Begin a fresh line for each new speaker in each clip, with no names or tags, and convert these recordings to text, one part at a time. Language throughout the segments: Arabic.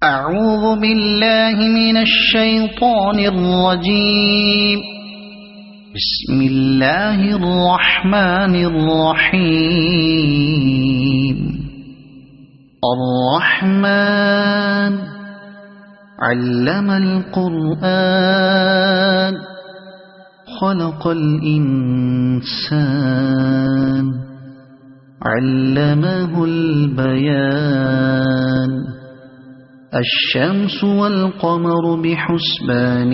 أعوذ بالله من الشيطان الرجيم. بسم الله الرحمن الرحيم. الرحمن علم القرآن خلق الإنسان علمه البيان. الشمس والقمر بحسبان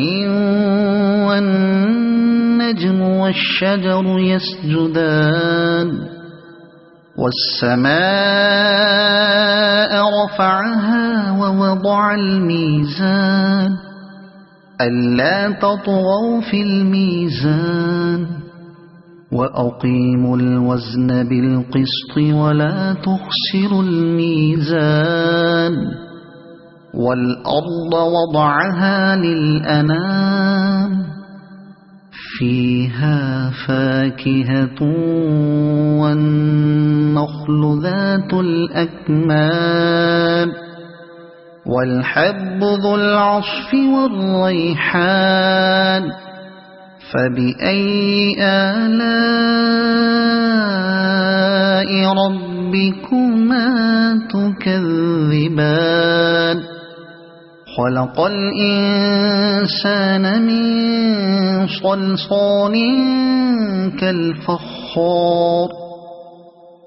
والنجم والشجر يسجدان. والسماء رفعها ووضع الميزان ألا تطغوا في الميزان وأقيموا الوزن بالقسط ولا تخسروا الميزان. والأرض وضعها للأنام فيها فاكهة والنخل ذات الأكمام والحب ذو العصف والريحان. فبأي آلاء ربكما تكذبان. خلق الإنسان من صلصال كالفخار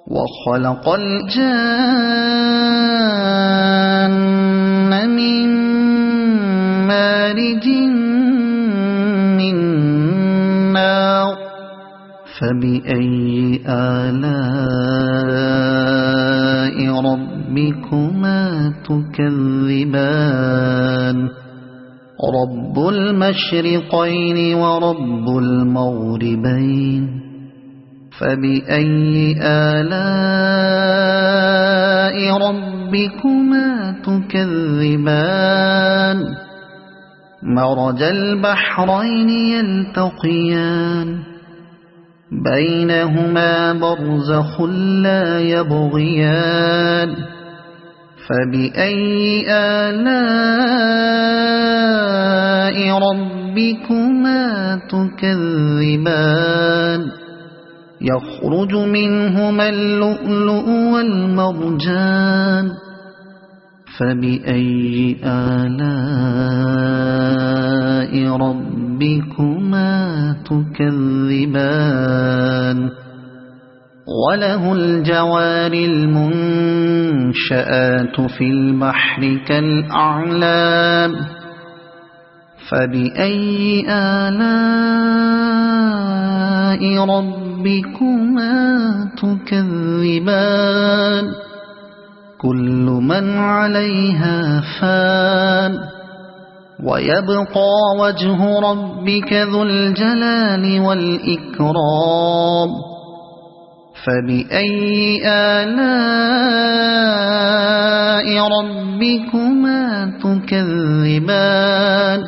وخلق الجان من مارج من نار. فبأي آلاء ربكما تكذبان. رب المشرقين ورب المغربين. فبأي آلاء ربكما تكذبان. مرج البحرين يلتقيان بينهما برزخ لا يبغيان. فبأي آلاء ربكما تكذبان. يخرج منهما اللؤلؤ والمرجان. فبأي آلاء ربكما تكذبان. وله الجوار المنشآت في البحر كالأعلام. فبأي آلاء ربكما تكذبان. كل من عليها فان ويبقى وجه ربك ذو الجلال والإكرام. فبأي آلاء ربكما تكذبان.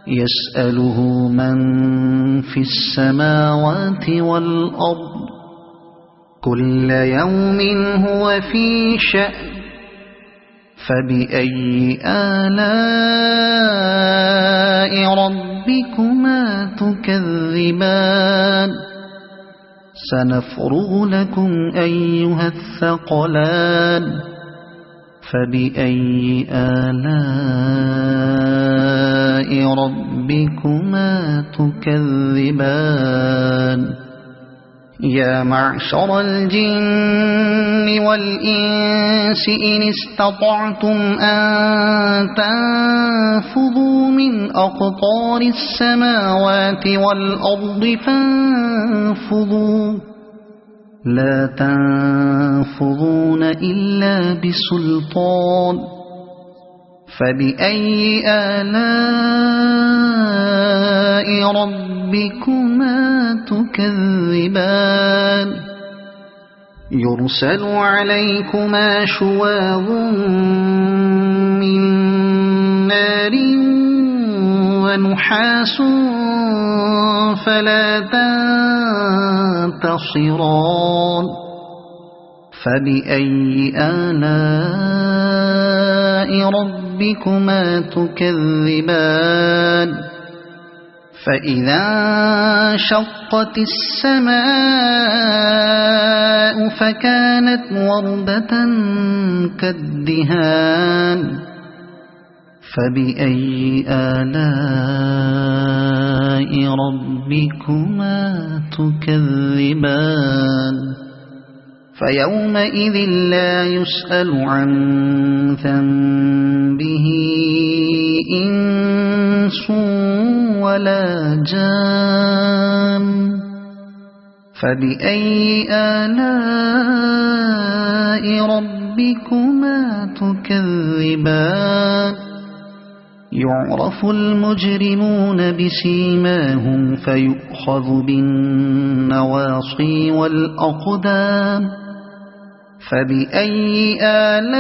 يسأله من في السماوات والأرض كل يوم هو في شأن. فبأي آلاء ربكما تكذبان. سنفرغ لكم أيها الثقلان. فبأي آلاء ربكما تكذبان. يا معشر الجن والإنس إن استطعتم أن تنفذوا من أقطار السماوات والأرض فانفذوا لا تنفذون إلا بسلطان. فبأي آلاء ربكما تكذبان. يرسل عليكما شواظ من نار ونحاس فلا تنتصران. فبأي آلاء ربكما تكذبان فإذا انشقت السماء فكانت وردة كالدهان فبأي آلاء ربكما تكذبان فيومئذ لا يسأل عن ذنبه إنس ولا جان فبأي آلاء ربكما تكذبان يعرف المجرمون بسيماهم فيؤخذ بالنواصي والأقدام فبأي آلاء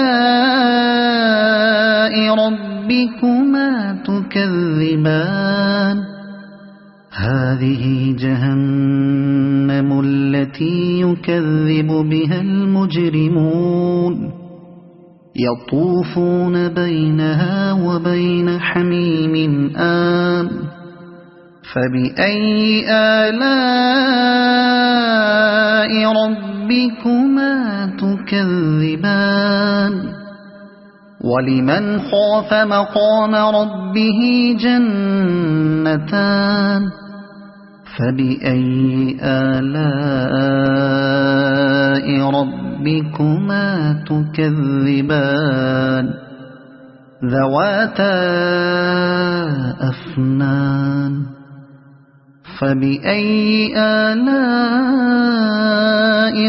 ربكما تكذبان هذه جهنم التي يكذب بها المجرمون يطوفون بينها وبين حميم آن فبأي آلاء ربكما تكذبان ولمن خاف مقام ربه جنتان فبأي آلاء ربكما تكذبان ذواتا أفنان فبأي آلاء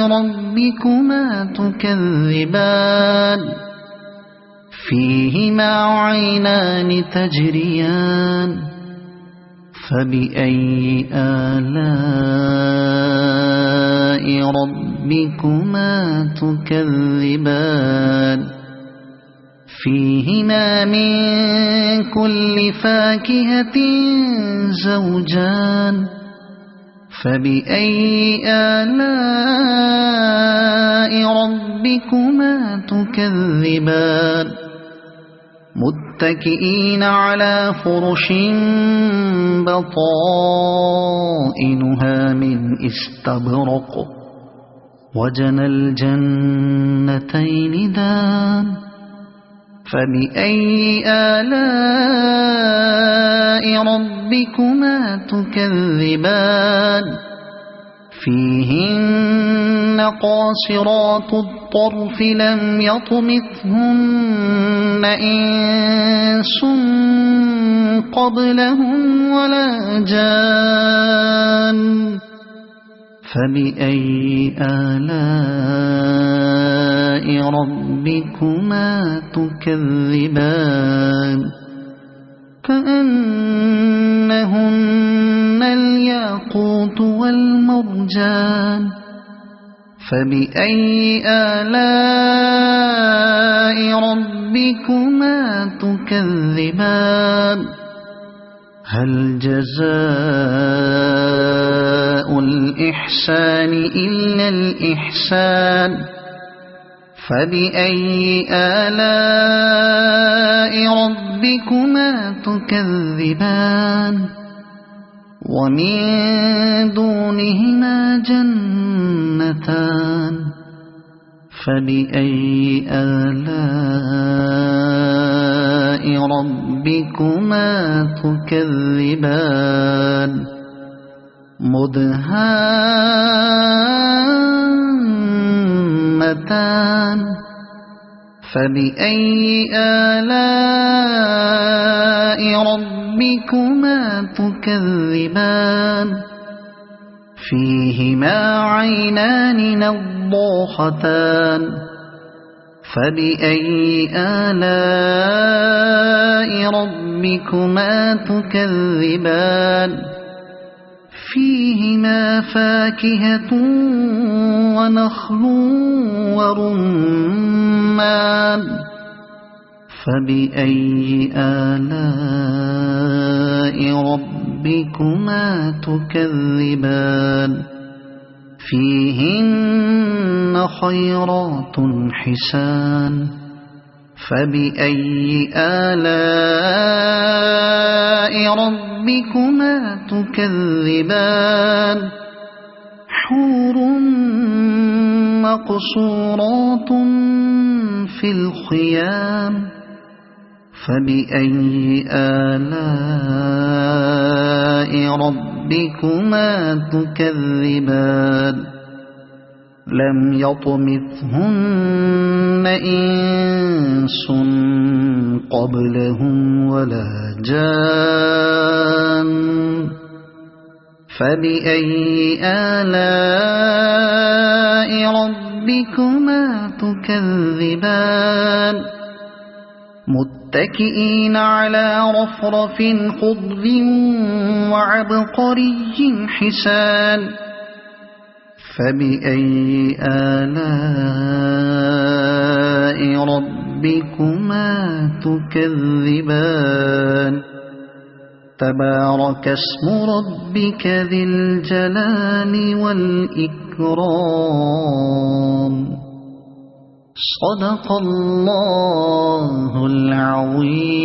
ربكما تكذبان فيهما عينان تجريان فبأي آلاء ربكما تكذبان فيهما من كل فاكهة زوجان فبأي آلاء ربكما تكذبان متكئين على فرش بطائنها من استبرق وجنى الجنتين دان فبأي آلاء ربكما تكذبان فيهن قاصرات الطرف لم يطمثهن إنس قبلهم ولا جان فبأي آلاء ربكما تكذبان كأنهن الياقوت والمرجان فبأي آلاء ربكما تكذبان هل جزاء الإحسان إلا الإحسان فبأي آلاء ربكما تكذبان ومن دونهما جنتان فبأي آلاء ربكما تكذبان مدهامتان فبأي آلاء ربكما تكذبان فيهما عينان نضاختان فبأي آلاء ربكما تكذبان فيهما فاكهة ونخل ورمان فبأي آلاء ربكما تكذبان فيهن خيرات حسان فبأي آلاء ربكما تكذبان حور مقصورات في الخيام فبأي آلاء ربكما تكذبان لم يطمثهن إنس قبلهم ولا جان فبأي آلاء ربكما تكذبان متكئين على رفرف خضر وعبقري حسان فبأي آلاء ربكما تكذبان تبارك اسم ربك ذي الجلال والإكرام صدق الله العظيم.